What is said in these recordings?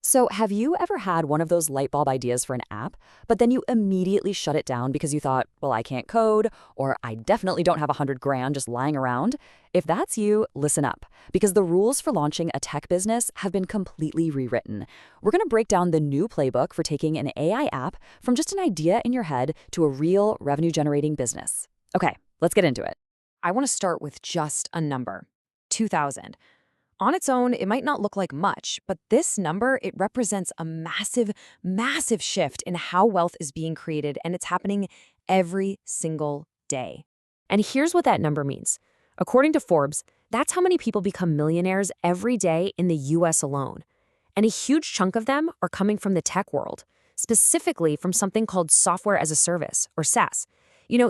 So, have you ever had one of those light bulb ideas for an app, but then you immediately shut it down because you thought, well, I can't code, or I definitely don't have 100 grand just lying around? If that's you, listen up, because the rules for launching a tech business have been completely rewritten. We're going to break down the new playbook for taking an AI app from just an idea in your head to a real revenue generating business. Okay, let's get into it. I want to start with just a number, 2000. On its own, it might not look like much, but this number, it represents a massive, massive shift in how wealth is being created, and it's happening every single day. And here's what that number means. According to Forbes, that's how many people become millionaires every day in the US alone. And a huge chunk of them are coming from the tech world, specifically from something called software as a service, or SaaS.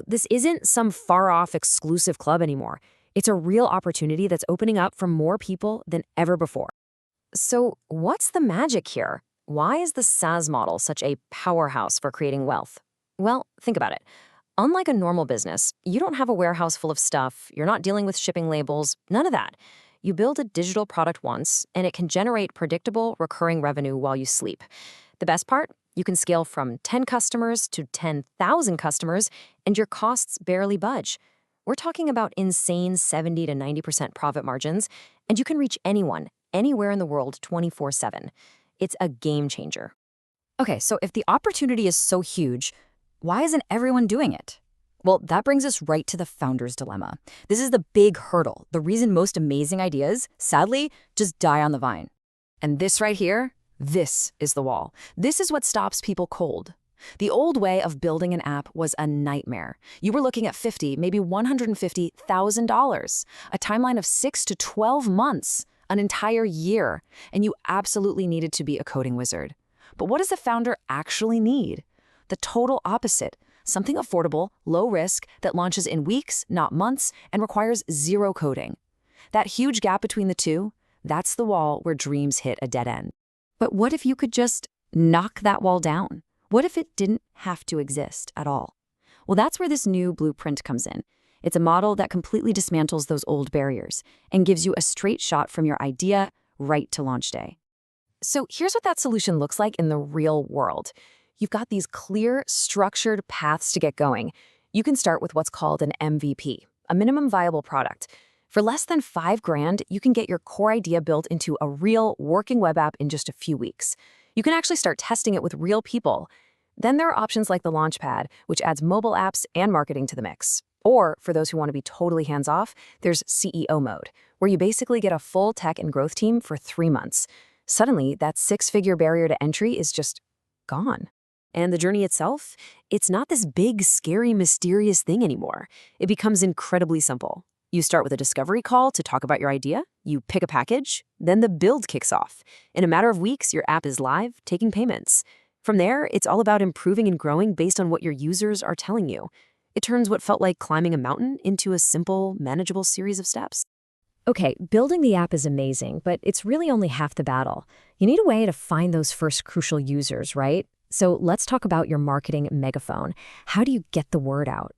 This isn't some far-off exclusive club anymore. It's a real opportunity that's opening up for more people than ever before. So what's the magic here? Why is the SaaS model such a powerhouse for creating wealth? Well, think about it. Unlike a normal business, you don't have a warehouse full of stuff, you're not dealing with shipping labels, none of that. You build a digital product once, and it can generate predictable, recurring revenue while you sleep. The best part? You can scale from 10 customers to 10,000 customers, and your costs barely budge. We're talking about insane 70 to 90% profit margins, and you can reach anyone, anywhere in the world 24/7. It's a game changer. Okay, so if the opportunity is so huge, why isn't everyone doing it? Well, that brings us right to the founder's dilemma. This is the big hurdle, the reason most amazing ideas, sadly, just die on the vine. And this right here, this is the wall. This is what stops people cold. The old way of building an app was a nightmare. You were looking at maybe $150,000, a timeline of 6 to 12 months, an entire year, and you absolutely needed to be a coding wizard. But what does the founder actually need? The total opposite, something affordable, low risk, that launches in weeks, not months, and requires zero coding. That huge gap between the two, that's the wall where dreams hit a dead end. But what if you could just knock that wall down? What if it didn't have to exist at all? Well, that's where this new blueprint comes in. It's a model that completely dismantles those old barriers and gives you a straight shot from your idea right to launch day. So here's what that solution looks like in the real world. You've got these clear, structured paths to get going. You can start with what's called an MVP, a minimum viable product. For less than $5,000, you can get your core idea built into a real working web app in just a few weeks. You can actually start testing it with real people. Then there are options like the Launchpad, which adds mobile apps and marketing to the mix. Or, for those who want to be totally hands-off, there's CEO mode, where you basically get a full tech and growth team for 3 months. Suddenly, that six-figure barrier to entry is just gone. And the journey itself, it's not this big, scary, mysterious thing anymore. It becomes incredibly simple. You start with a discovery call to talk about your idea, you pick a package, then the build kicks off. In a matter of weeks, your app is live, taking payments. From there, it's all about improving and growing based on what your users are telling you. It turns what felt like climbing a mountain into a simple, manageable series of steps. Okay, building the app is amazing, but it's really only half the battle. You need a way to find those first crucial users, right? So let's talk about your marketing megaphone. How do you get the word out?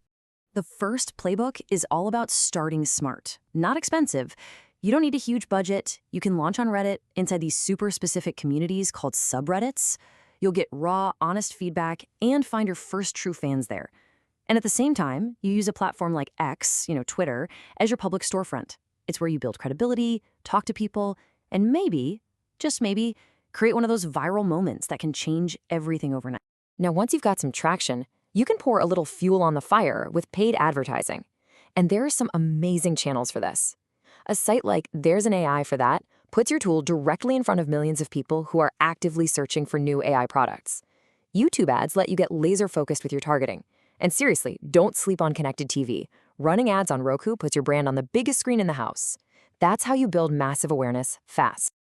The first playbook is all about starting smart, not expensive. You don't need a huge budget. You can launch on Reddit inside these super specific communities called subreddits. You'll get raw, honest feedback and find your first true fans there. And at the same time, you use a platform like X, Twitter, as your public storefront. It's where you build credibility, talk to people, and maybe, just maybe, create one of those viral moments that can change everything overnight. Now, once you've got some traction, you can pour a little fuel on the fire with paid advertising. And there are some amazing channels for this. A site like There's an AI for That puts your tool directly in front of millions of people who are actively searching for new AI products. YouTube ads let you get laser-focused with your targeting. And seriously, don't sleep on connected TV. Running ads on Roku puts your brand on the biggest screen in the house. That's how you build massive awareness fast.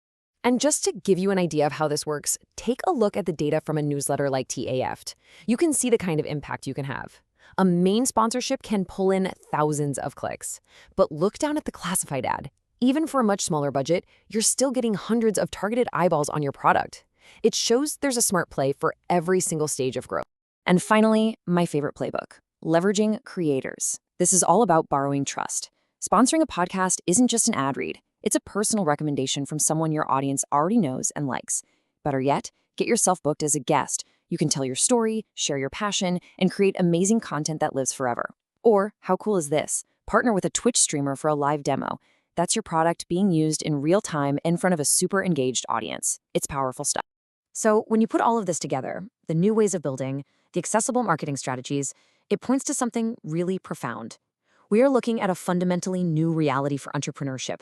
And just to give you an idea of how this works, take a look at the data from a newsletter like TAF'd. You can see the kind of impact you can have. A main sponsorship can pull in thousands of clicks. But look down at the classified ad. Even for a much smaller budget, you're still getting hundreds of targeted eyeballs on your product. It shows there's a smart play for every single stage of growth. And finally, my favorite playbook, leveraging creators. This is all about borrowing trust. Sponsoring a podcast isn't just an ad read. It's a personal recommendation from someone your audience already knows and likes. Better yet, get yourself booked as a guest. You can tell your story, share your passion, and create amazing content that lives forever. Or, how cool is this? Partner with a Twitch streamer for a live demo. That's your product being used in real time in front of a super engaged audience. It's powerful stuff. So when you put all of this together, the new ways of building, the accessible marketing strategies, it points to something really profound. We are looking at a fundamentally new reality for entrepreneurship.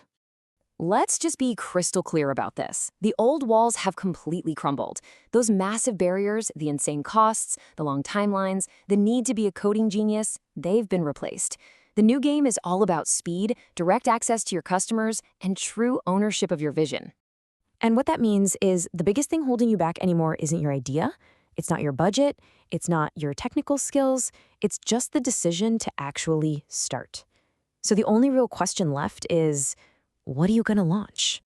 Let's just be crystal clear about this. The old walls have completely crumbled. Those massive barriers, the insane costs, the long timelines, the need to be a coding genius, they've been replaced. The new game is all about speed, direct access to your customers, and true ownership of your vision. And what that means is the biggest thing holding you back anymore isn't your idea, it's not your budget, it's not your technical skills, it's just the decision to actually start. So the only real question left is, what are you going to launch?